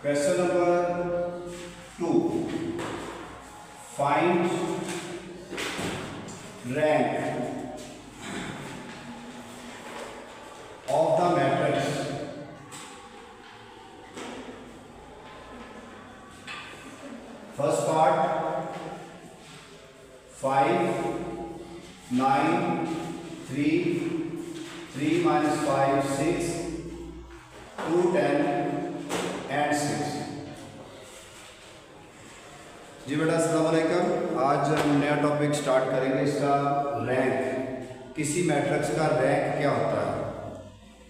Question number 2. Find rank of the matrix first part 5, 9, 3, 3 minus 5, 6, 2, 10 and 6। जी बेटा अस्सलाम वालेकुम। आज हम नया टॉपिक स्टार्ट करेंगे, इसका रैंक। किसी मैट्रिक्स का रैंक क्या होता है।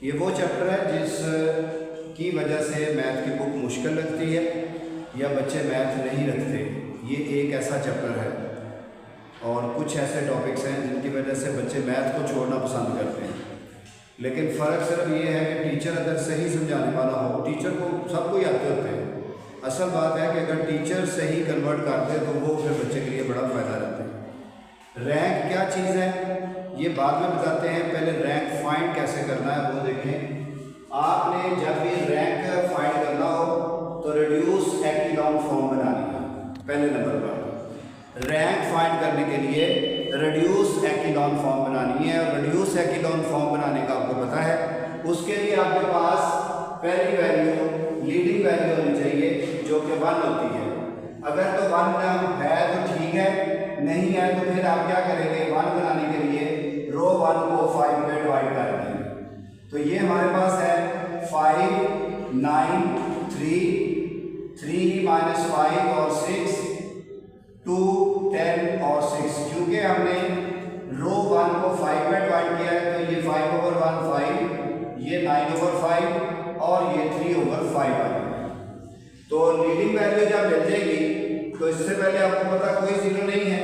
ये वो चैप्टर है जिस की वजह से मैथ की बुक मुश्किल लगती है या बच्चे मैथ नहीं रखते। ये एक ऐसा चैप्टर है और कुछ ऐसे टॉपिक्स हैं जिनकी वजह से बच्चे मैथ को छोड़ना पसंद करते हैं। लेकिन फ़र्क सिर्फ ये है कि टीचर अगर सही समझाने वाला हो, टीचर को सबको ही आते होते हैं। असल बात है कि अगर टीचर सही कन्वर्ट करते तो वो फिर बच्चे के लिए बड़ा फ़ायदा रहता है। रैंक क्या चीज़ है ये बाद में बताते हैं, पहले रैंक फाइंड कैसे करना है वो देखें। आपने जब भी रैंक फाइंड करना हो तो रिड्यूस एक्लोन फॉर्म बनानी है। पहले नंबर पर रैंक फाइंड करने के लिए रिड्यूस एक्लोन फॉर्म बनानी है। और रिड्यूस एक्लोन फॉर्म बनाने का आपको पता है, उसके लिए आपके पास पहली वैल्यू लीडिंग वैल्यू होनी चाहिए जो कि 1 होती है। अगर तो 1 है तो ठीक है, नहीं है तो फिर आप क्या करेंगे, 1 बनाने के लिए रो 1 को 5 में डिवाइड कर देंगे। तो ये हमारे पास है 5, 9, 3 माइनस 5 और 6, 2, 10 और 6। क्योंकि हमने रो 1 को 5 में डिवाइड किया है तो ये 5/1 5, ये 9/5 और ये 3/5 आ गया। तो लीडिंग वैल्यू जब मिल जाएगी तो इससे पहले आपको पता कोई जीरो नहीं है,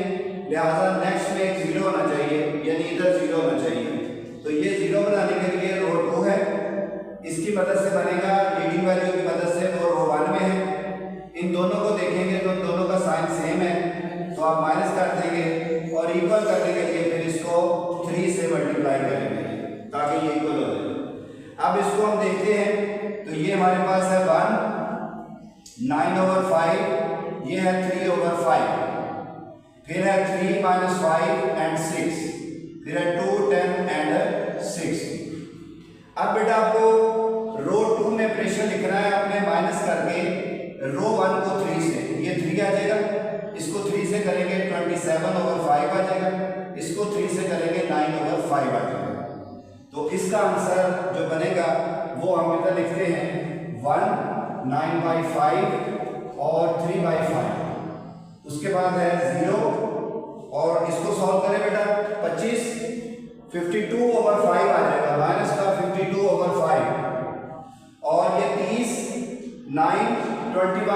लिहाजा नेक्स्ट में एक जीरो होना चाहिए, यानी इधर जीरो होना चाहिए। तो ये जीरो बनाने के लिए रो 2 है, इसकी मदद से बनेगा। लीडिंग वैल्यू की मदद से वो रो 1 में है। इन दोनों को देखेंगे तो दोनों का साइन सेम है तो आप माइनस कर देंगे और इक्वल करने के लिए फिर इसको 3 से मल्टीप्लाई करेंगे ताकि ये इक्वल हो जाए। अब इसको हम देखते हैं तो ये हमारे पास है 1, 9/5, ये है 3/5, फिर है 3 माइनस 5 एंड 6, फिर है 2, 10 एंड 6। अब बेटा आपको रो 2 में प्रेशर लिखना है आपने माइनस करके रो 1 को 3 से, ये 3 आ जाएगा, इसको 3 से करेंगे 27/5 आ जाएगा, इसको 3 से करेंगे 9/5 आ जाएगा। तो इसका आंसर जो बनेगा वो हम इधर लिखते हैं 1, 9/5 और 3/5। उसके बाद है 0 और इसको सॉल्व करें बेटा 25, 52/5 आ जाएगा, माइनस का 52/5 और ये 30, 9, 21/5 आ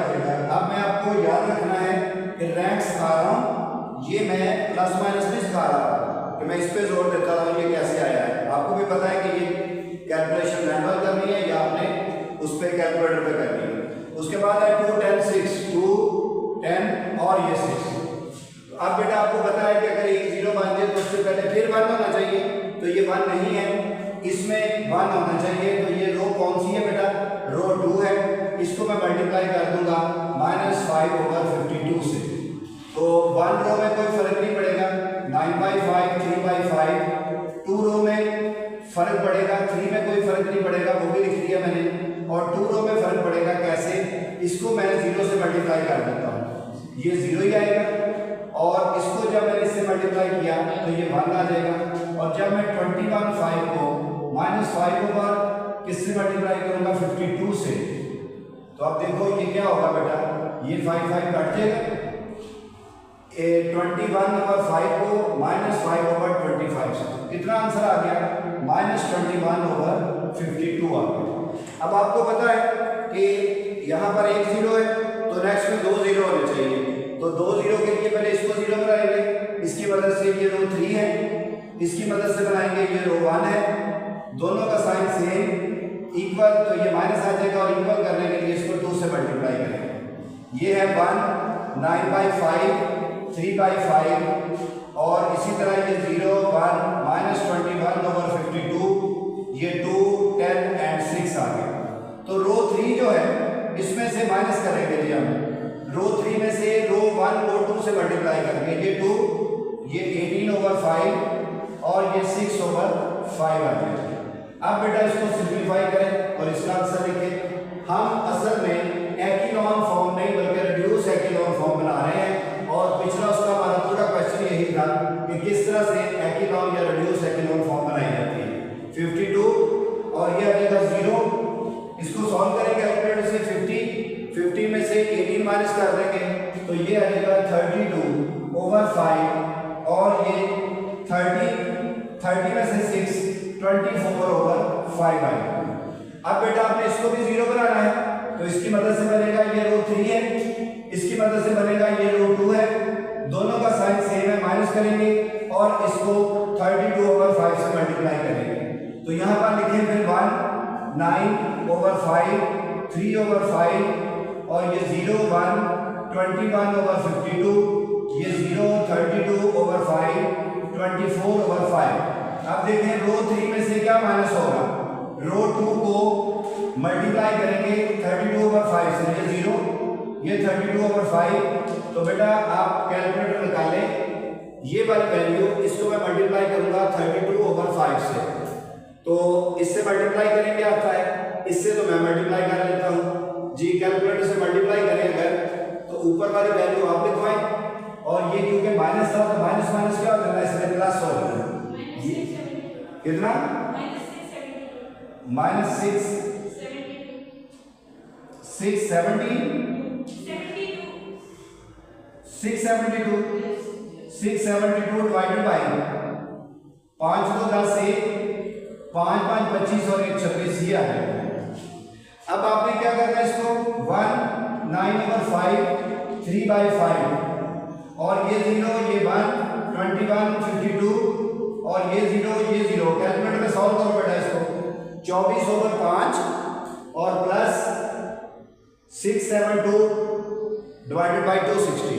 जाएगा। अब मैं आपको याद रखना है कि रैंक सिखा रहा हूँ, ये मैं प्लस माइनस नहीं सिखा रहा कि मैं इस पे जोर देता हूँ ये कैसे आया है। आपको भी पता है कि ये कैलकुलेशन मैनुअल करनी है या आपने उस पर कैलकुलेटर पे करनी है। उसके बाद है 2, 10, 6, 2, 10 और ये 6। अब बेटा आपको पता है कि अगर एक 0 बन जाए तो उससे पहले फिर 1 होना चाहिए, तो ये 1 नहीं है, इसमें 1 होना चाहिए। तो ये रो कौन सी है बेटा, रो 2 है। इसको मैं मल्टीप्लाई कर दूंगा -5/52 से, तो 1 रो में कोई फर्क नहीं पड़ेगा, 9/5, 3/5। 2 रो में फर्क पड़ेगा, 3 में कोई फर्क नहीं पड़ेगा, वो भी लिख दिया मैंने। और 2 रो में फर्क पड़ेगा कैसे, इसको मैं 0 से मल्टीप्लाई कर देता हूँ, ये 0 ही आएगा। और इसको जब मैंने इससे मल्टीप्लाई किया तो ये 1 आ जाएगा। और जब मैं 21/5 को -5 किससे मल्टीप्लाई करूंगा, 52 से, तो अब देखो ये क्या होगा बेटा, ये 5 कट जाएगा। 21/5 को -5/25 से कितना आंसर आ गया, -21/52 आ गया। अब आपको पता है कि यहाँ पर एक 0 है तो नेक्स्ट में 2 0 होने चाहिए, तो 2 0 के लिए पहले इसको 0 बनाएंगे, इसकी मदद से ये रो 3 है, इसकी मदद से बनाएंगे ये रो 1 है, दोनों का साइन सेम इक्वल, तो ये माइनस आ जाएगा और इक्वल करने के लिए इसको 2 से मल्टीप्लाई करेंगे। ये है 1, 9/5, 3/5 और इसी तरह ये 0, 1, -21/52, ये 2, 10 एंड 6 आ गया। तो रो 3 3 जो है इसमें से माइनस करेंगे जी हम। रो 3 में से रो 1 रो 2 से मल्टीप्लाई करेंगे, ये 2, ये 18/5 और ये 6/5 आ गया। अब बेटा इसको सिंप्लीफाई करें और इसका आंसर लिखें। हम असल में एक्लोन फॉर्म नहीं बल्कि रिड्यूस एक्लोन फॉर्म बना रहे हैं, और पिछला उसका हमारा पूरा क्वेश्चन यही था कि किस तरह से एक्लोन या रिड्यूस एक्लोन फॉर्म बनाई जाती है। 52 और ये आ जाएगा 0, इसको सॉल्व करेंगे कैलकुलेटर से। 50 में से 18 माइनस कर देंगे तो ये आ जाएगा 32/5 और ये 30 में से 6 24/5 आएगा। अब बेटा आपने इसको भी 0 बनाना है, तो इसकी मदद से बनेगा ये रो 3 है, इसकी मदद से बनेगा ये रो 2 है, दोनों का साइन सेम है, माइनस करेंगे और इसको 32/5 से मल्टीप्लाई करेंगे। तो यहाँ पर लिखें फिर 1 9/5 3/5 और ये 0 1 21/52, ये 0 32/5 24/5। अब देखें रो 3 में से क्या माइनस होगा, रो 2 को मल्टीप्लाई करेंगे 32/5 से, ये 0 ये 32/5। तो बेटा आप कैलकुलेटर निकालें, ये वाली वैल्यू इसको मैं मल्टीप्लाई करूंगा 32/5 से, तो इससे मल्टीप्लाई करें क्या आता है, इससे तो मैं मल्टीप्लाई कर लेता हूँ जी। कैलकुलेटर से मल्टीप्लाई करें अगर तो ऊपर वाली वैल्यू आप लिखवाएं, और ये क्योंकि माइनस था तो माइनस माइनस क्या हो जाता है, इसमें प्लस हो जाता है। कितना -6 672 डिवाइडेड बाय 5 2 10 1 5 5 25 और 1 26 ये आ जाएगा। अब आपने क्या करना है, इसको 1 9/5 3/5 और ये 0 ये 1 21 52 और ये 0 ये 0। कैलकुलेटर में सॉल्व करो बेटा इसको, 24/5 और प्लस 672 डिवाइडेड बाय 260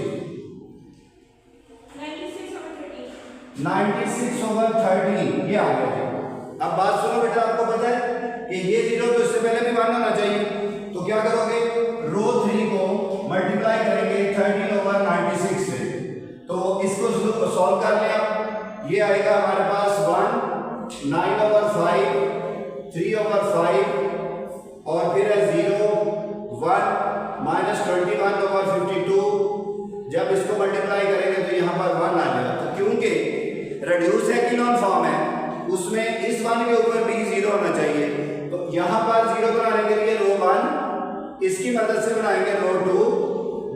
96/30 ये आ गया। अब बात सुनो बेटा, आपको पता है कि ये 0 तो इससे पहले भी 1 होना चाहिए, तो क्या करोगे, रो 3 को मल्टीप्लाई करेंगे 13/96 से, तो इसको सॉल्व कर लिया। ये आएगा हमारे पास 1 9/5 3/5 और फिर है 0 1 -21/52। जब इसको मल्टीप्लाई करेंगे तो यहाँ पर 1 आ जाएगा, तो क्योंकि रिड्यूस एक्लोन फॉर्म है उसमें इस 1 के ऊपर भी 0 होना चाहिए, तो यहाँ पर 0 बनाने के लिए रो 1 इसकी मदद से बनाएंगे रो 2,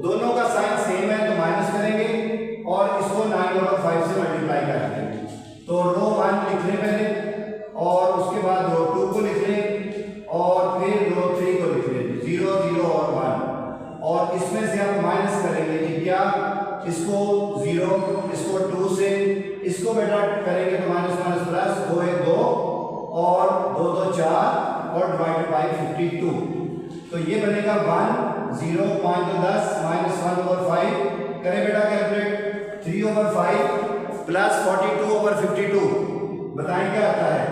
दोनों का साइन सेम है तो माइनस करेंगे और इसको 9/5 से मल्टीप्लाई करेंगे। तो रो 1 लिख लें पहले और उसके बाद रो 2 को लिख लें और फिर रो 3 को लिख लें, 0 0 और 1, और इसमें से हम माइनस करेंगे कि क्या, इसको 0 इसको 2 से, इसको बेटा करेंगे तो माइनस माइनस प्लस 2 1 2 और 2 2 4 और डिवाइडेड बाय 52। तो ये बनेगा 1 0 5 2 10 -1/5 करें बेटा कैलकुलेट, 3/5 प्लस 42/52 बताएं क्या आता है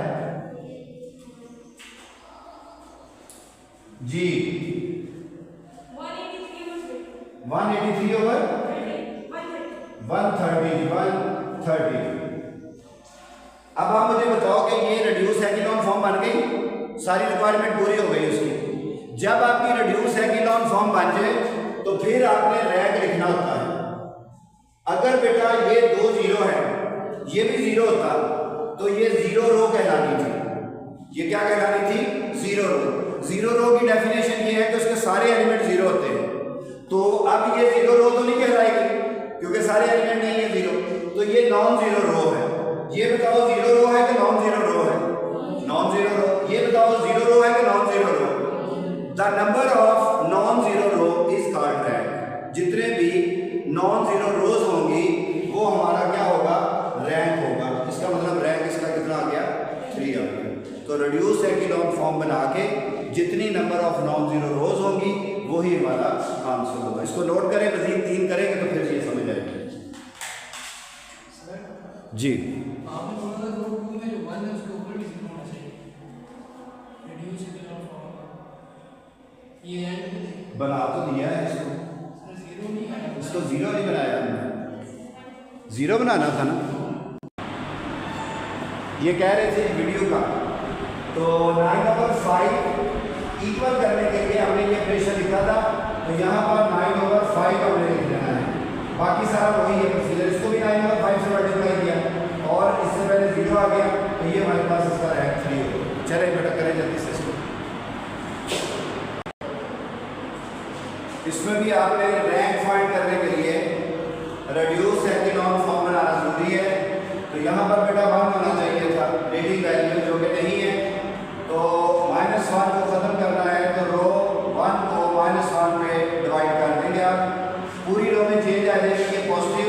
जी, 183/130। अब आप मुझे बताओ कि ये रिड्यूस एक्लोन फॉर्म बन गई, सारी रिक्वायरमेंट पूरी हो गई उसकी। जब आपकी रिड्यूस एक्लोन फॉर्म बन जाए तो फिर आपने रैंक लिखना होता है। अगर बेटा ये 2 0 है, ये भी 0 होता तो ये 0 रो कहलानी थी। ये क्या कहलानी थी? 0 रो। 0 रो की डेफिनेशन ये है कि उसके सारे एलिमेंट 0 होते हैं। तो अब ये 0 रो तो नहीं कहलाएगी क्योंकि सारे एलिमेंट नहीं है 0, तो ये नॉन 0 रो है। ये बताओ 0 रो है कि नॉन 0 रो है? Non 0 row. ये बताओ 0 रो है कि non 0 row? The number of non 0 row is called rank. जितने भी नॉन 0 रोज होंगी वो हमारा क्या होगा? रैंक होगा। इसका मतलब रैंक इसका कितना आ गया? 3 आ गया। तो रिड्यूस एक्लोन फॉर्म बना के जितनी नंबर ऑफ नॉन 0 रोज होंगी वही हमारा आंसर होगा। इसको नोट करें, मजीद 3 करेंगे तो फिर ये समझ आएगी जी। आपने बोला था ग्रुप 2 में जो 1 है उसके ऊपर भी 0 होना चाहिए। रिड्यूस एक्लोन फॉर्म ये एंड में देखो बना तो दिया है इसको, सर जीरो नहीं आया इसको ज़ीरो नहीं बनाया हमने, ज़ीरो बनाना था ना। ये कह रहे थे वीडियो का, तो 9/5 इक्वल करने के लिए हमने ये प्रेशर लिखा था, तो यहाँ पर 9/5 हमने लिख देना है, बाकी सारा वही है प्रोसीजर। इसको भी 9/5 से मल्टीप्लाई किया और इससे पहले 0 आ गया, तो ये हमारे पास इसका रैंक 3 हो। चले बेटा करें जल्दी से इसको। इसमें भी आपने रैंक फाइंड करने के लिए रेड्यूस एकिनॉन फॉर्म बनाना जरूरी है। तो यहाँ पर बेटा 1 होना चाहिए था लीडिंग वैल्यू, जो कि नहीं है, तो -1 को ख़त्म करना है, तो रो 1 को -1 पे डिवाइड कर देंगे आप, पूरी रो में चेंज आ जाएगी, ये पॉजिटिव,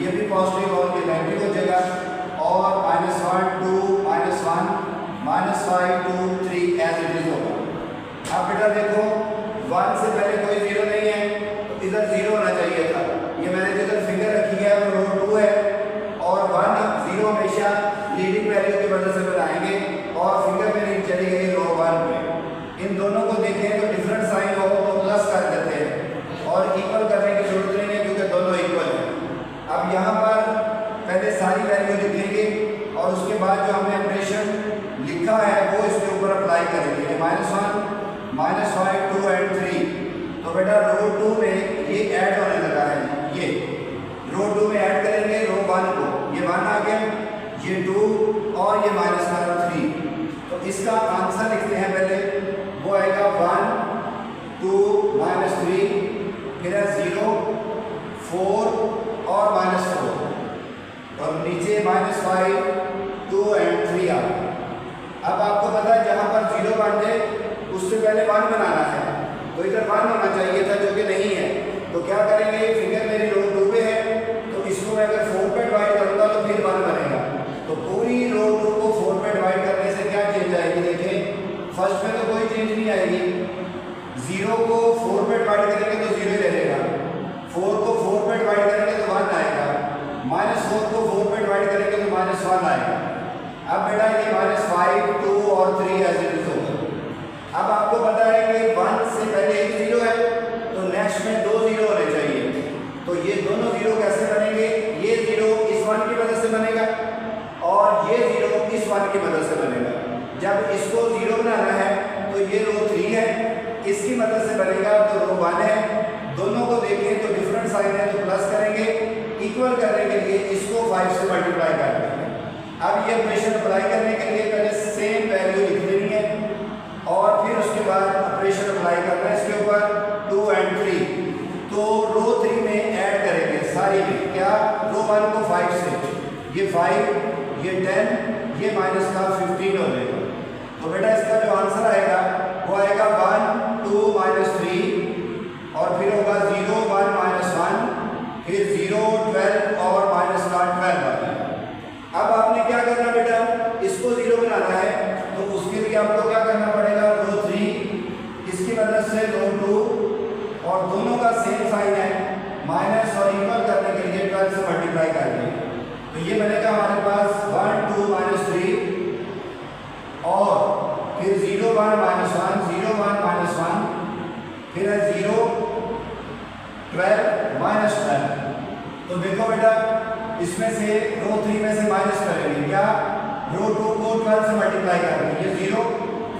ये भी पॉजिटिव और ये नेगेटिव हो जाएगा, और -1 2 -1 -5 2 3 एज इट इज होगा। अब बेटा देखो 1 से पहले कोई 0 नहीं है, तो इधर 0 होना चाहिए था, ये मैंने जिधर फिंगर रखी है वो रो 2 है, और 1 0 हमेशा लीडिंग वैल्यू की वजह से बनाएंगे, और फिंगर मेरी चली गई रो 1 पे। इन दोनों को देखें तो डिफरेंट साइन हो तो प्लस कर देते हैं, और इक्वल करने की जरूरत नहीं है क्योंकि दोनों इक्वल हैं। अब यहाँ पर पहले सारी वैल्यू लिखेंगे और उसके बाद जो हमने ऑपरेशन लिखा है वो इसके ऊपर अप्लाई करेंगे, -1 -5 2 एंड 3। तो बेटा रो 2 में ये ऐड होने लगा है, ये रो 2 में ऐड करेंगे रो 1 को, ये 1 आ गया, ये 2 और ये -3। तो इसका आंसर लिखते हैं पहले, वो आएगा 1 2 -3, फिर है 0 4 और -4, और नीचे -5 2 एंड 3 आ गया। अब आपको पता है जहाँ पर 0 बन जाए उससे पहले 1 बनाना है, तो इधर 1 होना चाहिए था जो कि नहीं है, तो क्या करेंगे, फिंगर मेरी रो 2 पे है, तो इसको मैं अगर 4 पे डिवाइड करूँगा तो फिर 1 बनेगा, तो पूरी रो 2 को 4 पे डिवाइड करने से क्या चेंज आएगी, देखें फर्स्ट में तो कोई चेंज नहीं आएगी, 0 को 4 पे डिवाइड करेंगे तो 0 ही रहेगा, 4 को 4 पे डिवाइड करेंगे तो 1 आएगा, -4 को 4 पे डिवाइड करेंगे तो -1 आएगा। अब बेटा ये -5 2 और 3 एज इट इज होगा। अब आपको पता है कि 1 से पहले एक 0 है, तो नेक्स्ट में 2 0 होने चाहिए, तो ये दोनों 0 कैसे बनेंगे, ये 0 इस 1 की मदद से बनेगा और ये 0 इस 1 की मदद से बनेगा। जब इसको 0 बनाना है तो ये रो 3 है, इसकी मदद से बनेगा तो रो 1 है, दोनों को देखें तो डिफरेंट साइन है तो प्लस करेंगे, इक्वल करने के लिए इसको 5 से मल्टीप्लाई कर देंगे। अब ये ऑपरेशन अप्लाई करने के लिए पहले सेम वैल्यू लिख देनी है और फिर उसके बाद ऑपरेशन अप्लाई करना है इसके ऊपर 2 एंड 3। तो रो 3 में ऐड करेंगे सारी में, क्या रो 1 को 5 से, ये 5 ये 10 ये माइनस का 15 हो जाएगा। तो बेटा इसका जो आंसर आएगा वो आएगा 1 2 -3 और फिर होगा 0 1 -1 फिर 0 12 और -12 आ जाएगा। अब आपने क्या करना बेटा, इसको 0 बनाना है तो उसके लिए आपको क्या करना पड़ेगा, रो 3 इसकी मदद से रो 2 और दोनों का सेम साइन है, माइनस और इक्वल करने के लिए 12 से मल्टीप्लाई कर देंगे, तो ये बनेगा हमारे पास 1 2 -3 और फिर 0 1 -1 0 1 -1 फिर है 0 12 -12। तो देखो बेटा इसमें से रो 3 में से माइनस करेंगे, क्या रो 2 को 12 से मल्टीप्लाई करेंगे, ये 0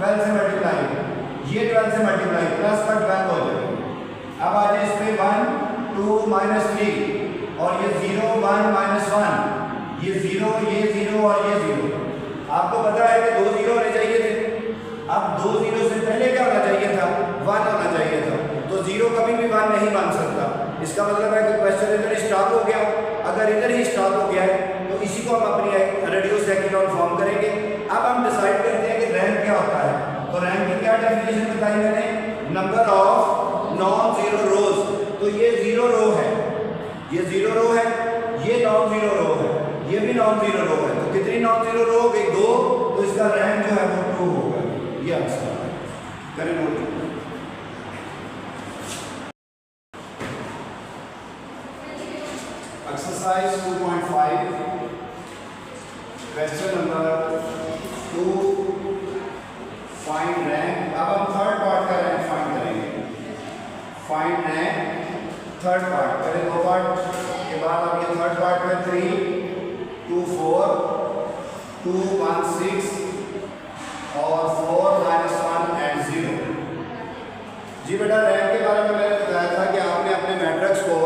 12 से मल्टीप्लाई, ये 12 से मल्टीप्लाई प्लस का 12 हो जाएगा। अब आ जाए इस पे 1 2 -3 और ये 0 1 -1 ये 0 ये 0 और ये 0। आपको पता है कि 2 0 होने चाहिए थे, अब 2 0 से पहले क्या होना चाहिए था, 1 होना चाहिए था, तो 0 कभी भी 1 नहीं बन सकता। इसका मतलब है कि क्वेश्चन इधर स्टॉप हो गया, अगर इधर ही स्टॉप हो गया है तो इसी को हम अपनी रेड्यूस एकिनॉन फॉर्म करेंगे। अब हम डिसाइड करते हैं कि रैंक क्या होता है, तो रैंक की क्या डेफिनेशन बताई मैंने, नंबर ऑफ नॉन जीरो रोज, तो ये 0 रो है, ये 0 रो है, ये नॉन जीरो रो है, ये भी नॉन जीरो रो है, तो कितनी नॉन जीरो रो हो गई, 2, तो इसका रैंक जो है वो 2 होगा। ये आंसर करें note. Exercise 2.5 question number 2 find rank. अब हम थर्ड पार्ट का रैंक फाइंड करेंगे। थर्ड पार्ट, पहले दो पार्ट के बाद अब ये थर्ड पार्ट में 3 2 4 2 1 6 और 4 -1 एंड 0। जी बेटा, रैंक के बारे में मैंने बताया था कि आपने अपने मैट्रिक्स को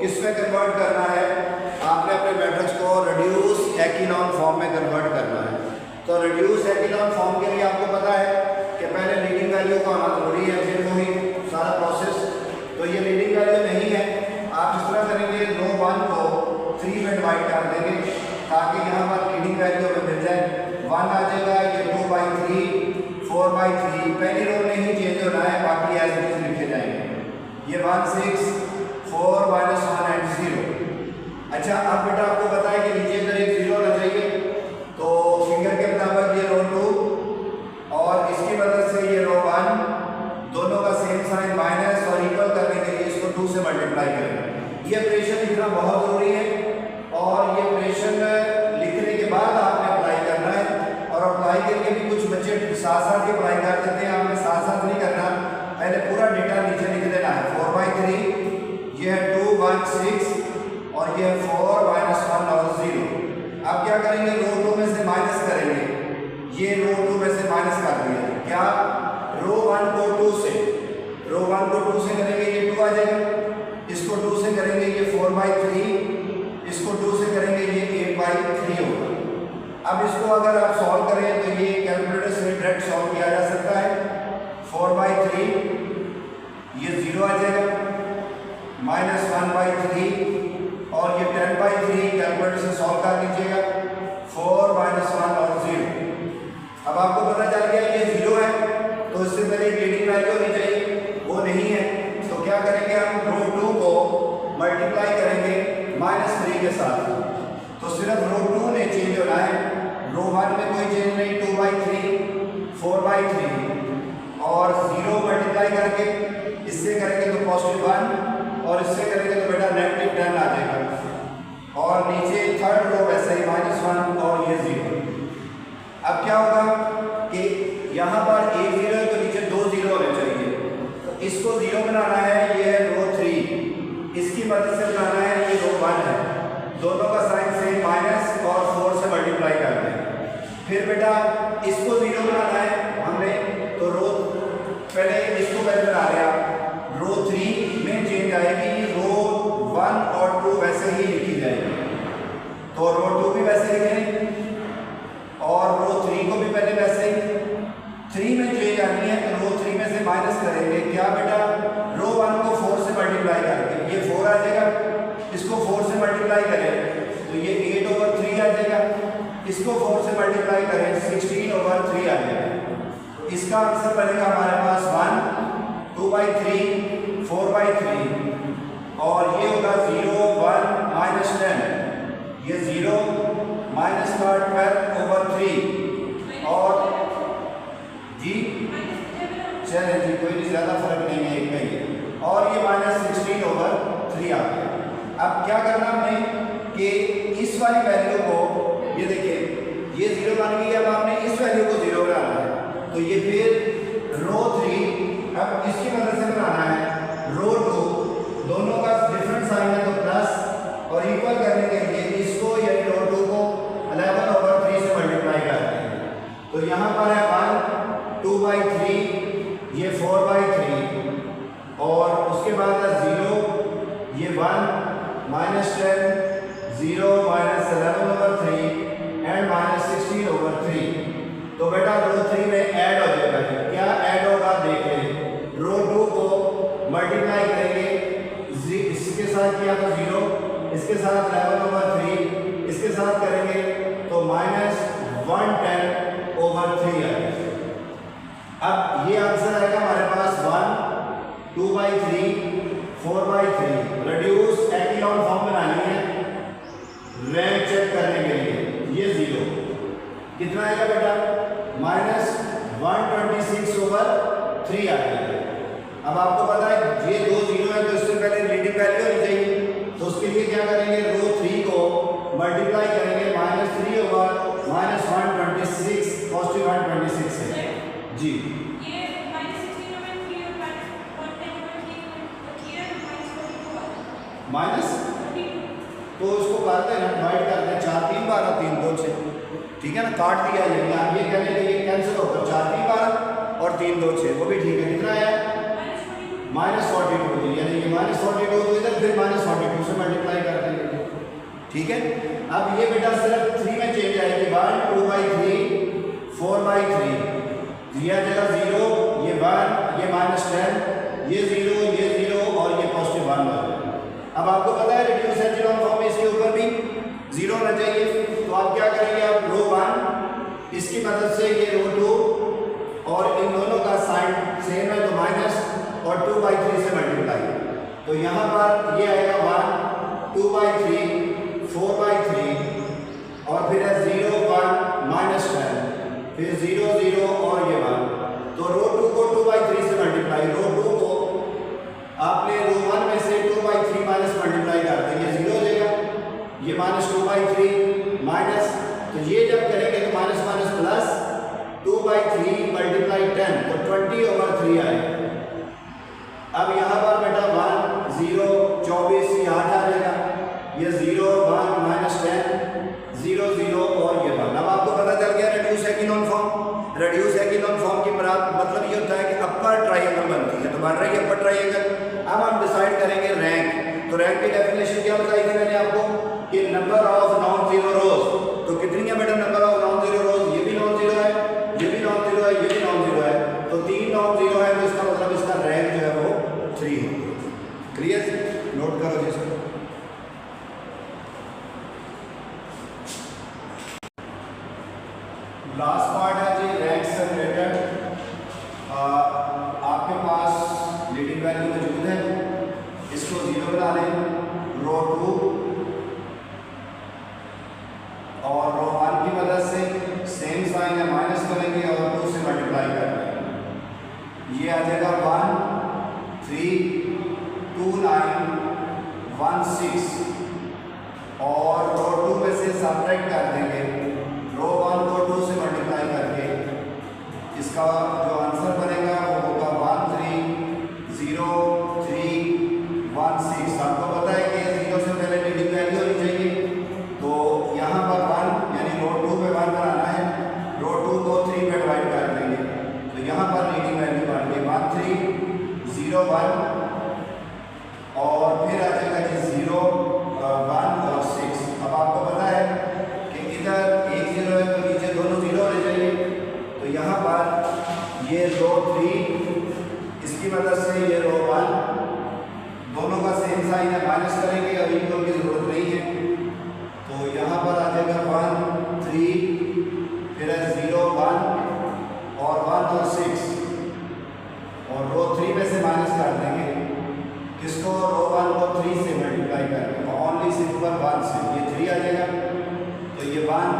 किस में कन्वर्ट करना है, आपने अपने मैट्रिक्स को रिड्यूस एक्इनॉन फॉर्म में कन्वर्ट करना है। तो रिड्यूस एक्इनॉन फॉर्म के लिए आपको पता है कि पहले लीडिंग वैल्यू का होना जरूरी है, फिर वही सारा प्रोसेस। तो ये लीडिंग वैल्यू नहीं है, आप इस तरह करेंगे, रो 1 को 3 में डिवाइड कर देंगे ताकि यहाँ पर लीडिंग वैल्यू हमें मिल जाए। 1 आ जाएगा, ये 2/3 4/3, पहली रो में ही चेंज होना है, बाकी एज इट इज लिखे जाएंगे। ये 1 6 4 -1 एंड 0। अच्छा, अब बेटा आपको पता है कि नीचे इधर एक 0 होना चाहिए, तो फिंगर के मुताबिक ये रो 2 और इसकी मदद से ये रो 1, दोनों का सेम साइन माइनस और इक्वल करने के लिए इसको 2 से मल्टीप्लाई करें। ये ऑपरेशन लिखना बहुत जरूरी है और ये ऑपरेशन लिखने के बाद आपने अप्लाई करना है। और अप्लाई करके भी कुछ बच्चे साथ साथ ही अप्लाई कर देते हैं, आपने साथ साथ नहीं करना, पहले पूरा डेटा नीचे लिख देना है। 4/3, ये है 2 1 6 और ये है 4 -1 और 0। अब क्या करेंगे, रो 2 में से माइनस करेंगे, ये रो 2 में से माइनस कर दिया, क्या रो 1 को 2 से, रो 1 को 2 से करेंगे ये 2 आ जाएगा, इसको 2 से करेंगे ये 4/3, इसको 2 से करेंगे ये 8/3 होगा। अब इसको अगर आप सॉल्व करें तो ये कैलकुलेटर से डायरेक्ट सॉल्व किया जा सकता है। 4/3 ये 0 आ जाएगा, -1/3 और ये 10/3 कैलकुलेटर से सॉल्व कर लीजिएगा, 4 -1 और 0। अब आपको पता चल गया ये 0 है, तो इससे पहले लीडिंग वैल्यू होनी चाहिए, वो नहीं है। तो क्या करेंगे, हम रो 2 को मल्टीप्लाई करेंगे -3 के साथ, तो सिर्फ रो 2 ने चेंज होना है, रो 1 में कोई चेंज नहीं। 2/3 4/3 और 0 मल्टीप्लाई करके इससे करेंगे तो +1 और इससे करेंगे तो बेटा -10 आ जाएगा। और नीचे थर्ड रो वैसे ही -1 और ये 0। अब क्या होगा कि यहाँ पर एक 0 है तो नीचे 2 0 होने चाहिए, तो इसको 0 बनाना है, ये है रो 3, इसकी मदद से बनाना है, ये रो 1 है, दोनों का साइन सेम माइनस और 4 से मल्टीप्लाई कर दें। फिर बेटा इसको 0 बनाना है हमने, तो रो पहले इसको पहले बना लिया, रो 3 में चेंज आएगी, रो 1 और 2 वैसे ही लिखी जाएगी, तो रो 2 भी वैसे लिखें और रो 3 को भी पहले वैसे ही। 3 में चेंज आनी है तो रो 3 में से माइनस करेंगे, क्या बेटा, रो 1 को 4 से मल्टीप्लाई करके ये 4 आ जाएगा, इसको 4 से मल्टीप्लाई करें तो ये 8/3 आ जाएगा, इसको 4 से मल्टीप्लाई करें 16/3 आ जाएगा। तो इसका आंसर बनेगा हमारे पास 1 2/3 4/3 और ये होगा 0 1 -10, ये 0 -12/3 और जी चले जी कोई नहीं, ज़्यादा फर्क नहीं है, एक में ही, और ये -16/3 आ गया। अब क्या करना हमने कि इस वाली वैल्यू को, ये देखिए ये 0 बन गई, अब आपने इस वैल्यू को 0 बनाना है, तो ये फिर रो 3 अब इसकी मदद से बनाना है, रो 2 दोनों का डिफरेंट साइन है तो प्लस और इक्वल करने के लिए इसको यानी रो 2 को 11/3 से मल्टीप्लाई करते हैं, तो यहाँ पर है 1 2/3 ये 4/3 और उसके बाद है 0 ये 1 -10 0 -11/3 एंड -16/3। तो बेटा रो 3 में ऐड हो जाएगा, क्या ऐड होगा देख लें, रो 2 को मल्टीप्लाई करेंगे, इसके साथ किया तो 0, इसके साथ 11/3, इसके साथ करेंगे तो -110/3 आएगा। अब ये आंसर आएगा हमारे पास 1 2/3 4/3। रिड्यूस एक्इनॉन फॉर्म बनानी है रैंक चेक करने के लिए, ये 0 कितना आएगा बेटा, -126/3 आ जाएगा। अब आपको पता है ये 2 0 है तो इससे पहले लीडिंग वैल्यू होनी चाहिए, तो उसके लिए क्या करेंगे, रो 3 को मल्टीप्लाई करेंगे -3/-126 पॉजिटिव 126 है जी। माइनस, तो उसको करते हैं ना, डिवाइड करते हैं 4 3 12 3 2 6, ठीक है ना, काट दिया ये। आप ये कहने के ये कैंसिल होगा 4 3 12 और 3 2 6, वो भी ठीक है। कितना आया -42, यानी ये -42 तो इधर फिर -42 से मल्टीप्लाई कर देंगे, ठीक है। अब ये बेटा सिर्फ 3 में चेंज आएगी, 1 2/3 4/3, दिया जगह 0, ये 1, ये -10, ये 0 और ये +1 हो जाएगा। अब आपको पता है रिड्यूस एचेलॉन फॉर्म में इसके ऊपर भी 0 होना चाहिए, तो आप क्या करेंगे, आप रो 1 इसकी मदद से ये रो 2 और इन दोनों का साइन सेम है तो माइनस और 2/3 से मल्टीप्लाई, तो यहाँ पर ये आएगा 1 2/3 4/3 और फिर है 0 1 -10, फिर 0 0 और ये 1, तो रो 2 को 2/3 से मल्टीप्लाई, रो 2 को आपने रो 1 में से 2/3 माइनस मल्टीप्लाई कर देंगे, 0 हो जाएगा, ये -2/3 माइनस, तो ये जब करेंगे तो माइनस माइनस प्लस 2/3 मल्टीप्लाई 10, तो 20/3 आएगा। अब यहाँ पर बेटा 1 0 24 ये 8 आ जाएगा, ये 0 1 -10 0 0 और ये 1। अब आपको पता चल गया रिड्यूस एकीनॉन फॉर्म। रिड्यूस एकीनॉन फॉर्म की मतलब ये होता है कि अपर ट्रायंगल बनती है, तो बन रही है अपर ट्रायंगल। अब हम डिसाइड करेंगे रैंक, तो रैंक की डेफिनेशन क्या बताई थी मैंने आपको कि नंबर ऑफ नॉन जीरो रोज, तो कितनी है बेटा नंबर ऑफ नॉन जीरो रोज, ये भी नॉन जीरो है, ये भी नॉन जीरो है, ये भी नॉन जीरो है, तो 3 नॉन जीरो है, तो इसका मतलब इसका रैंक जो है वो 3 है। क्लियर, नोट करो जी। लास्ट पार्ट है जी रैंक से रिलेटेड। आपके पास लीडिंग वैल्यू मौजूद है, इसको 0 बना लें, रो 2 और रो 1 की मदद से सेम साइन है माइनस करेंगे और 2 से मल्टीप्लाई कर देंगे, ये आ जाएगा 1 3 2 9 1 6 और रो 2 में से सब्ट्रैक्ट कर देंगे, रो 1 को 2 से मल्टीप्लाई करके इसका जो आंसर बनेगा वो होगा 1 3 0 3 1 6। आपको पता है कि 0 से पहले लीडिंग वैल्यू होनी चाहिए, तो यहाँ पर 1 यानी रो 2 पे 1 बनाना है, रो 2 को 3 पे डिवाइड कर देंगे, तो यहाँ पर लीडिंग वैल्यू बन गई 1 3 0 1 और फिर आ जाएगा जी 0 1 और 6। अब आपको पता है कि इधर एक 0 है तो नीचे दोनों 0 होने चाहिए, तो यहाँ पर ये रो 3 इसकी मदद से ये रो 1 दोनों का सेम साइन है माइनस करेंगे, अभी इनको की जरूरत नहीं है, तो यहाँ पर आ जाएगा 1 3 फिर है 0 1 और 6 और रो 3 में से माइनस कर देंगे, किसको रो 1 को 3 से मल्टीप्लाई करके, तो ओनली सिंपल 1 से ये 3 आ जाएगा, तो ये 1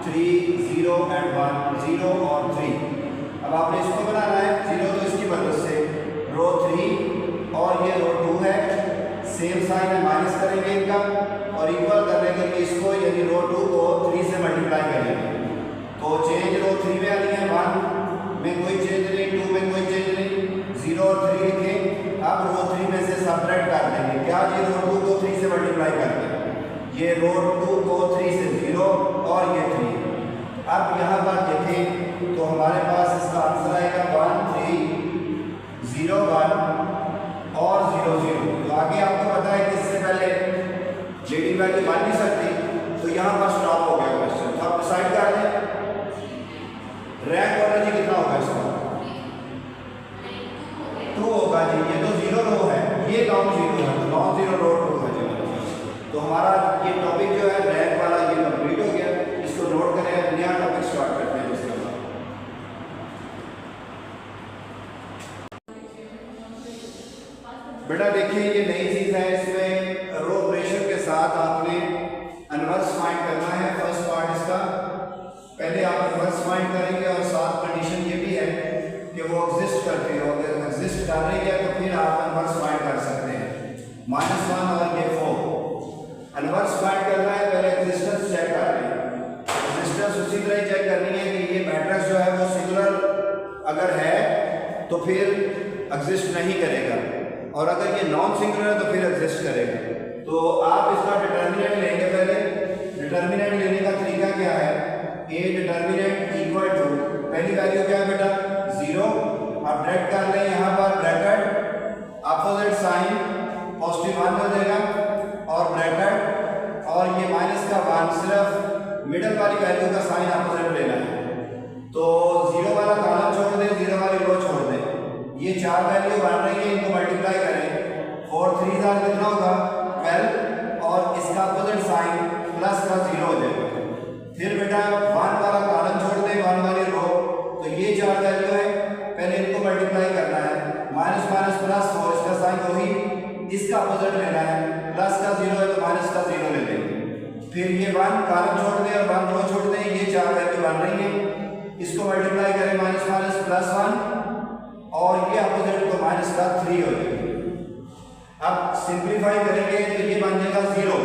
3 0 एंड 1 0 और 3। अब आपने इसको बनाना है 0 तो इसकी मदद से रो 3 और ये रो 2 है, सेम साइन है माइनस करेंगे इनका और इक्वल करने के लिए इसको यानी रो 2 को 3 से मल्टीप्लाई करेंगे, तो चेंज रो 3 में आनी है, 1 में कोई चेंज नहीं, 2 में कोई चेंज नहीं, 0 और 3 लिखें। अब रो 3 में से सब्ट्रैक्ट कर देंगे, क्या ये रो 2 को 3 से मल्टीप्लाई कर देंगे, ये रो 2 को 3 से 0 और ये 3। अब यहाँ पर देखें तो हमारे पास इसका आंसर आएगा 1 3 0 1 और 0 0। तो आगे आपको पता है कि इससे पहले लीडिंग वैल्यू बन नहीं सकती, तो यहाँ पर स्टॉप हो गया क्वेश्चन। तो आप डिसाइड कर लें रैंक ऑर्डर जी कितना होगा इसका, 2 होगा जी, ये तो 0 रो है, ये नॉन 0 है, तो नॉन 0 रो 2 है जी। तो हमारा ये टॉपिक जो है रैंक वाला ये कंप्लीट हो गया, इसको नोट करें, नया टॉपिक स्टार्ट करते हैं इसके बाद। बेटा देखिए ये नई चीज है, इसमें रो ऑपरेशन के साथ आपने इनवर्स फाइंड करना है। फर्स्ट पार्ट इसका, पहले आप इनवर्स फाइंड करेंगे और साथ कंडीशन ये भी है कि वो एग्जिस्ट करते हो, अगर एग्जिस्ट कर रही है तो फिर आप इनवर्स फाइंड कर सकते हैं। -1 और ये 4 इनवर्स फाइंड करना है, पहले एग्जिस्टेंस चेक कर रहे हैं। एग्जिस्टेंस उसी तरह चेक करनी है कि ये मैट्रिक्स जो है वो सिंगुलर अगर है तो फिर एग्जिस्ट नहीं करेगा, और अगर ये नॉन सिंगुलर है तो फिर एग्जिस्ट करेगा। तो आप इसका डिटर्मिनेंट लेंगे। पहले डिटर्मिनेंट लेने का तरीका क्या है, ए डिटर्मिनेंट इक्वल टू पहली वैल्यू क्या है बेटा 0। अब ब्रैकेट कर लें, यहाँ पर ब्रैकेट अपोजिट साइन पॉजिटिव 1 हो जाएगा और ब्रैकेट और ये माइनस का 1, सिर्फ मिडल वाली वैल्यू का साइन अपोजिट लेना है। तो 0 वाला कॉलम छोड़ दें, 0 वाली रो छोड़ दें। ये 4 वैल्यू बन रही है, इनको मल्टीप्लाई करें 4 3 कितना होगा 12 और इसका अपोजिट साइन प्लस का 0 हो जाएगा। फिर बेटा 1 वाला कॉलम छोड़ दें, 1 वाली रो, तो ये 4 वैल्यू है, पहले इनको मल्टीप्लाई करना है, माइनस माइनस प्लस 4, इसका साइन वही, इसका अपोजिट लेना है, प्लस का 0 है तो माइनस का 0 ले लेंगे। फिर ये 1 कॉलम छोड़ दें और 1 रो छोड़ दें, ये 4 वैल्यू बन रही है, इसको मल्टीप्लाई करें माइनस माइनस प्लस 1 और ये अपोजिट तो माइनस का 3 हो जाएगा। अब सिंप्लीफाई करेंगे तो ये बन जाएगा 0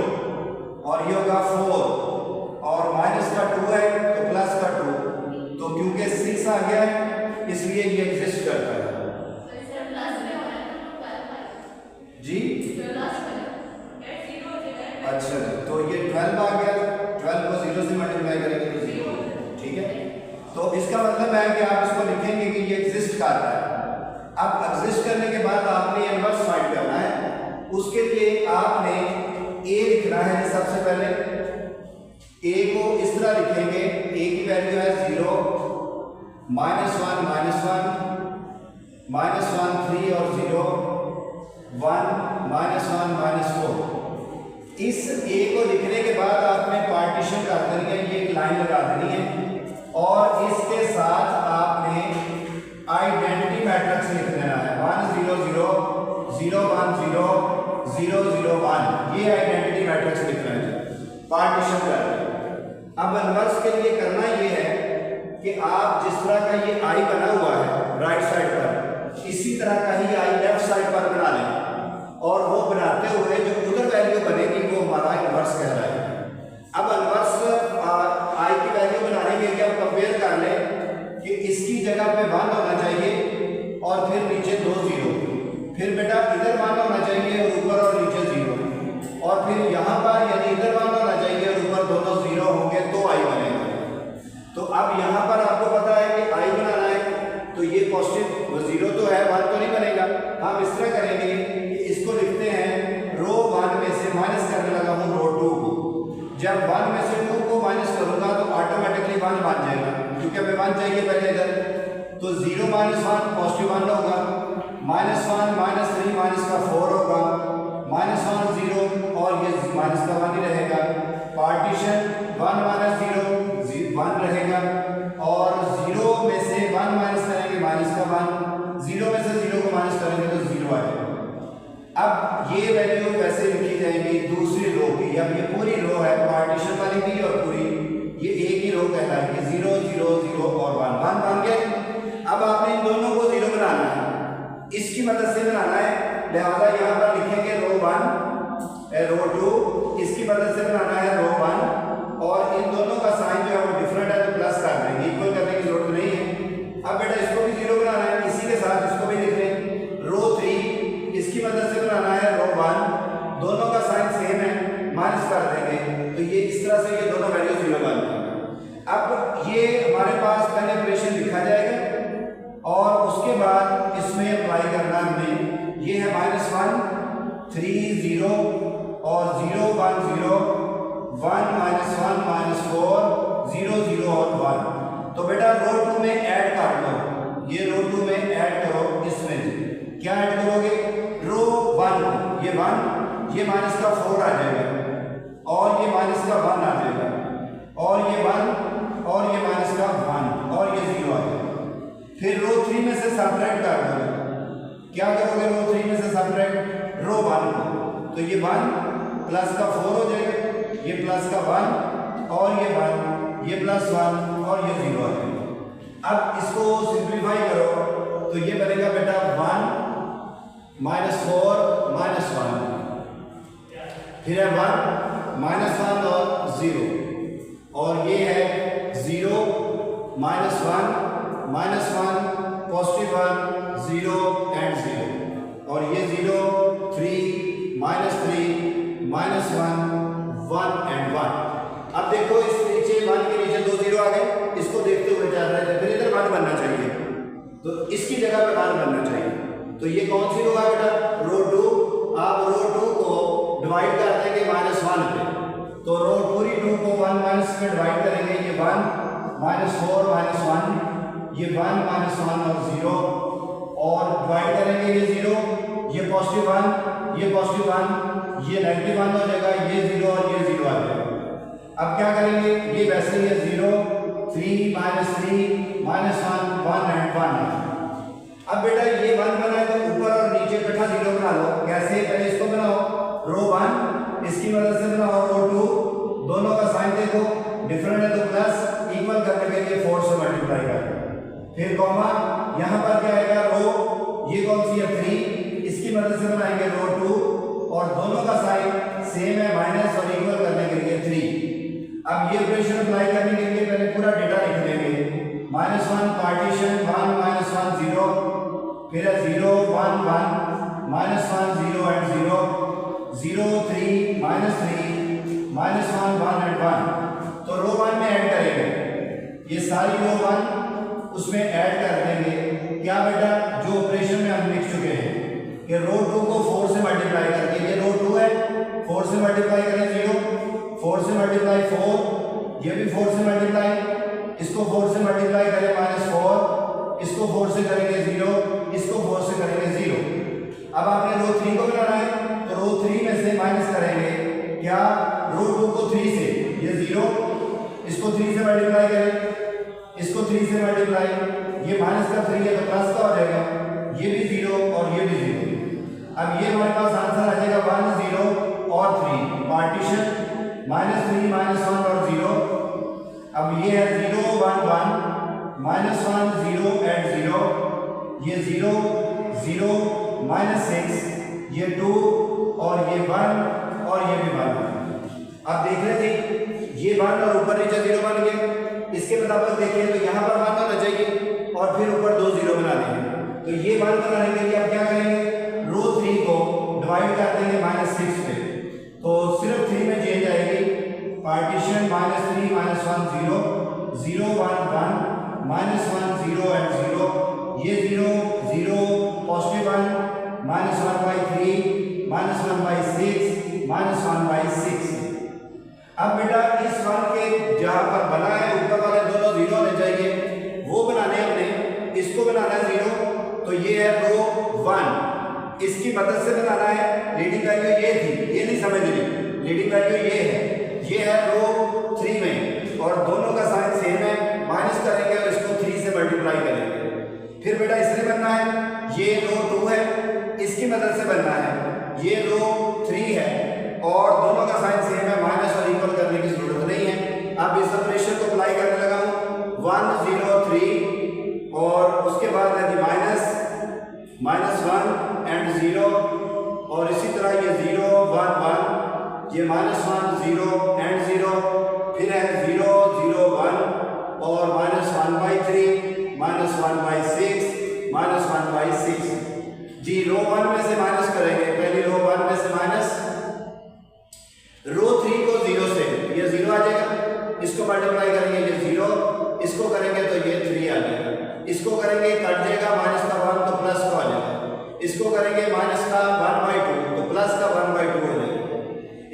और ये होगा 4 और माइनस का 2 है तो प्लस का 2, तो क्योंकि 6 आ गया है इसलिए ये एग्जिस्ट करता है जी। अच्छा तो ये 12 आ गया, 12 को 0 से मल्टीप्लाई करेंगे तो 0, ठीक है। तो इसका मतलब है कि आप इसको लिखेंगे कि ये एग्जिस्ट कर रहा है। अब एग्जिस्ट करने के बाद आपने इनवर्स फाइंड करना है, उसके लिए आपने a लिखना है। सबसे पहले a को इस तरह लिखेंगे, a की वैल्यू है 0 -1 -1 3 और 0 1 -1 -4। इस a को लिखने के बाद आपने पार्टीशन कर देनी है, ये एक लाइन लगा देनी है और इसके साथ आपने आइडेंटिटी मैट्रिक्स लिख देना है 1 0 0 0 1 0 0 0 1। ये आइडेंटिटी मैट्रिक्स लिखना है पार्टीशन कर। अब इनवर्स के लिए करना ये है कि आप जिस तरह का ये आई बना हुआ है राइट साइड पर, इसी तरह का ही आई लेफ्ट साइड पर बना लें और वो बनाते हुए जो उधर वैल्यू बनेगी वो हमारा इनवर्स कहलाएगा। अब इनवर्स आई की वैल्यू बनाने के लिए आप कंपेयर कर लें कि इसकी जगह पे 1 होना चाहिए और फिर नीचे 2 0, फिर बेटा इधर 1 होना चाहिए और ऊपर और नीचे 0, और फिर यहाँ पर यानी इधर 1 होना चाहिए और ऊपर दोनों 0 होंगे तो आई बनेगा। तो अब यहाँ पर आपको पता है कि आई बनाना है तो ये पॉजिटिव 0 तो है, 1 तो नहीं बनेगा। हम इस तरह करेंगे कि इसको लिखते हैं रो 1 में से माइनस करने लगा हूँ रो 2 को। जब 1 में से 2 को माइनस करूंगा तो ऑटोमेटिकली 1 बन जाएगा, क्योंकि हमें 1 चाहिए पहले इधर। तो 0 -1 पॉजिटिव 1 होगा, -1 -3 माइनस का 4 होगा, -1 0 और ये माइनस का 1 ही रहेगा। पार्टीशन 1 -0 1 रहेगा और 0 में से 1 माइनस करेंगे माइनस का 1, 0 में से 0 को माइनस करेंगे तो 0 आएगा। अब ये वैल्यू वैसे लिखी जाएगी दूसरी रो की। अब ये पूरी रो है पार्टीशन वाली भी और पूरी ये एक ही रो कहलाएगी 0 0 0 और 1 1 बन गए। अब आपने इन दोनों को 0 बनाना है, इसकी मदद से बनाना है, लिहाजा यहाँ पर लिखेंगे रो 1 रो 2, इसकी मदद से बनाना है रो 1 और इन दोनों का साइन जो है वो डिफरेंट है तो प्लस कर देंगे, इक्वल करने की जरूरत नहीं है। अब बेटा इसको भी 0 बनाना है, इसी के साथ इसको भी लिख लें रो 3, इसकी मदद से बनाना है रो 1, दोनों का साइन सेम है माइनस कर देंगे तो ये इस तरह से ये दोनों वैल्यू 0 बन जाएंगे। अब ये हमारे पास पहले ऑपरेशन लिखा जाएगा और उसके बाद इसमें अप्लाई करना हमने, ये है -1 3 0 और 0 1 0 1 -1 -4 0 0 और 1। तो बेटा रो 2 में ऐड कर लो, ये रो 2 में ऐड करो, इसमें क्या ऐड करोगे रो 1 ये 1 ये माइनस का 4 आ जाएगा और ये माइनस का 1 आ जाएगा और ये 1 और ये माइनस का 1 और ये 0 आ जाएगा। फिर रो 3 में से सेपरेट कर दोगे, क्या करोगे रो 3 में से सेपरेट रो 1 को, तो ये 1 प्लस का 4 हो जाएगा, ये प्लस का 1 और ये 1 ये प्लस 1 और ये 0 आ जाएगा। अब इसको सिंप्लीफाई करो तो ये बनेगा बेटा 1 -4 -1, फिर है 1 -1 और 0 और ये है 0 -1 -1 पॉजिटिव 1 0 एंड 0 और ये 0 3 -3 -3 तो इसकी जगह पे 1 बनना चाहिए। तो ये कौन सी रो है बेटा? रो 2। आप रो 2 को डिवाइड कर देंगे -1 पे, तो रो पूरी 2 को 1 माइनस में डिवाइड करेंगे। ये 1 -4 -1, ये 1 -1 और 0, और डिवाइड करेंगे ये 0, ये +1, ये +1, ये -1 हो जाएगा, ये 0 और ये 0 आ जाएगा। अब क्या करेंगे? ये वैसे ही 0 3 -3 -1 1 एंड 1। अब बेटा ये 1 बना है तो ऊपर और नीचे इकट्ठा 0 बना लो। कैसे? पहले इसको बनाओ, रो 1 इसकी मदद से बनाओ, रो 2 दोनों का साइन देखो डिफरेंट है तो प्लस, इक्वल करने के लिए 4 से मल्टीप्लाई कर, फिर कॉमा, यहाँ पर क्या आएगा? रो ये कौन सी है? 3, इसकी मदद से बनाएंगे रो 2 और दोनों का साइन सेम है माइनस और इक्वल करने के लिए 3। अब ये ऑपरेशन अप्लाई करने के लिए पहले पूरा डेटा लिख देंगे। -1 पार्टीशन 1 -1 0, फिर है 0 1 1 -1 0 एंड 0 0 3 -3 -1 1 एंड 1। तो रो 1 में ऐड करेंगे, ये सारी रो 1 उसमें ऐड कर देंगे। क्या बेटा? जो ऑपरेशन में हम लिख चुके हैं कि रो 2 को 4 से मल्टीप्लाई करके, ये रो 2 है, 4 से मल्टीप्लाई करें 0, 4 से मल्टीप्लाई 4, ये भी 4 से मल्टीप्लाई, इसको 4 से मल्टीप्लाई करें -4, इसको 4 से करेंगे 0, इसको 4 से करेंगे 0। अब आपने रो 3 को बनाना है तो रो 3 में से माइनस करेंगे। क्या? रो 2 को 3 से, ये 0, इसको 3 से मल्टीप्लाई करें, इसको 3 से मल्टीप्लाई, ये माइनस का 3 है तो प्लस का हो जाएगा, ये भी 0 और ये भी 0। अब ये हमारे पास आंसर आ जाएगा 1 0 और 3 पार्टीशन -3 -1 और 0। अब ये है 0 1 1 -1 0 एंड 0, ये 0 0 -6, ये 2 और ये 1 और ये भी 1। अब देख रहे थे ये 1 और ऊपर नीचे 0 बन गए। इसके मुताबिक देखिए तो यहाँ पर 1 होना चाहिए और फिर ऊपर 2 0 बना देंगे। तो ये 1 बनाने के लिए आप क्या करेंगे? रो 3 को डिवाइड कर देंगे -6 पे, तो सिर्फ 3 में चेंज आएगी। पार्टीशन -3 -1 0 0 1 1 -1 0 एंड 0, ये 0 0 +1 -1/3 -1/6 -1/6। अब बेटा इस 1 के जहां पर बना है ऊपर वाले दोनों 0 होने चाहिए, वो बनाने हमने, इसको बनाना है 0, तो ये है रो 1, इसकी मदद से बनाना है। लीडिंग वैल्यू ये थी, ये नहीं समझ रही, लीडिंग वैल्यू ये है रो 3 में और दोनों का साइन सेम है, माइनस करेंगे और इसको 3 से मल्टीप्लाई करेंगे। फिर बेटा इससे बनना है, ये रो 2 है, इसकी मदद से बनना है, ये रो 3 है और दोनों का साइन सेम है, माइनस और इक्वल करने की जरूरत नहीं है। अब इस ऑपरेशन को अप्लाई करने लगा हूं 1 0 3 और उसके बाद है -1 एंड 0 और इसी तरह ये 0 1 1, ये -1 0 एंड 0, फिर है 0 0 1 और -1/3 -1/6 -1/6। जी रो 1 में से माइनस करेंगे, पहली रो 1 में से माइनस, रो 3 को 0 से, ये 0 आ जाएगा, इसको मल्टीप्लाई करेंगे ये 0, इसको करेंगे तो ये 3 आ जाएगा, इसको करेंगे कट जाएगा -1 तो प्लस का हो जाएगा, इसको करेंगे -1/2 तो प्लस का 1/2 हो जाएगा,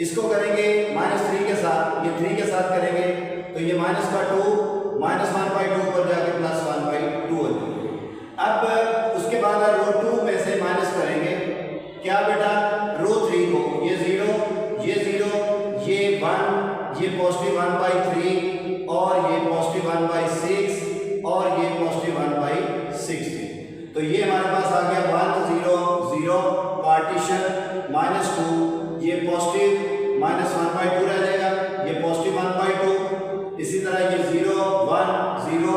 इसको करेंगे -3 के साथ, ये 3 के साथ करेंगे तो ये -2 -1/2 पर जाके +1/2 हो जाएगा। अब उसके बाद रो 2 में से माइनस करेंगे। क्या बेटा? रो 3 को, ये 0 ये 1, ये +1/3 और ये +1/6 और ये +1/6। तो ये हमारे पास आ गया 1 0 0 पार्टीशन -2, ये पॉजिटिव -1/2 रह जाएगा, ये +1/2, इसी तरह ये 0 1 0,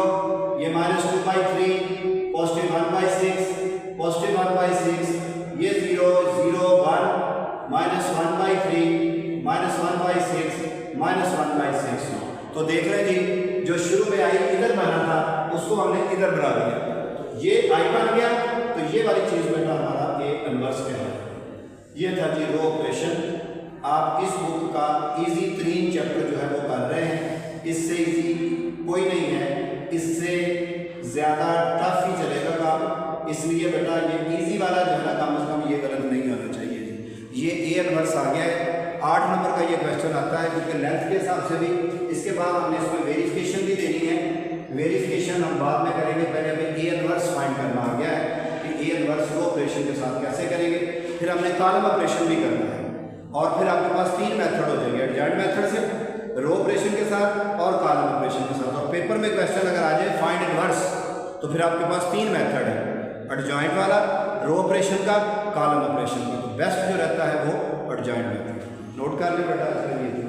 ये -2/3 +1/6 +1/6, ये 0 0 1 -1/3 -1/6 -1/6। तो देख रहे जी, जो शुरू में आई इधर बना था उसको हमने इधर बना दिया, ये आई बन गया, तो ये वाली चीज बेटा हमारा ए इनवर्स में है। ये था जी रो ऑपरेशन। आप इस बुक का इजी 3 चैप्टर जो है वो कर रहे हैं, इससे इजी कोई नहीं है, इससे ज्यादा टफ ही चलेगा। काम, इसलिए बेटा ये इजी वाला जो है ना कम से कम ये गलत नहीं होना चाहिए जी। ये ए इनवर्स आ गया है, 8 नंबर का ये क्वेश्चन आता है क्योंकि लेंथ के हिसाब से भी। इसके बाद हमने इसमें वेरिफिकेशन भी देनी है, वेरिफिकेशन हम बाद में करेंगे, पहले हमें ए इनवर्स फाइंड करना आ गया है कि ए इनवर्स रो ऑपरेशन के साथ कैसे करेंगे, फिर हमने कॉलम ऑपरेशन भी करना है और फिर आपके पास 3 मेथड हो जाएंगे, एडजॉइंट मेथड से, रो ऑपरेशन के साथ और कॉलम ऑपरेशन के साथ। और पेपर में क्वेश्चन अगर आ जाए फाइंड इनवर्स तो फिर आपके पास 3 मेथड है, एडजॉइंट वाला, रो ऑपरेशन का, कॉलम ऑपरेशन का। तो बेस्ट जो रहता है वो एडजॉइंट मेथड। नोट कर ले बेटा इसके लिए।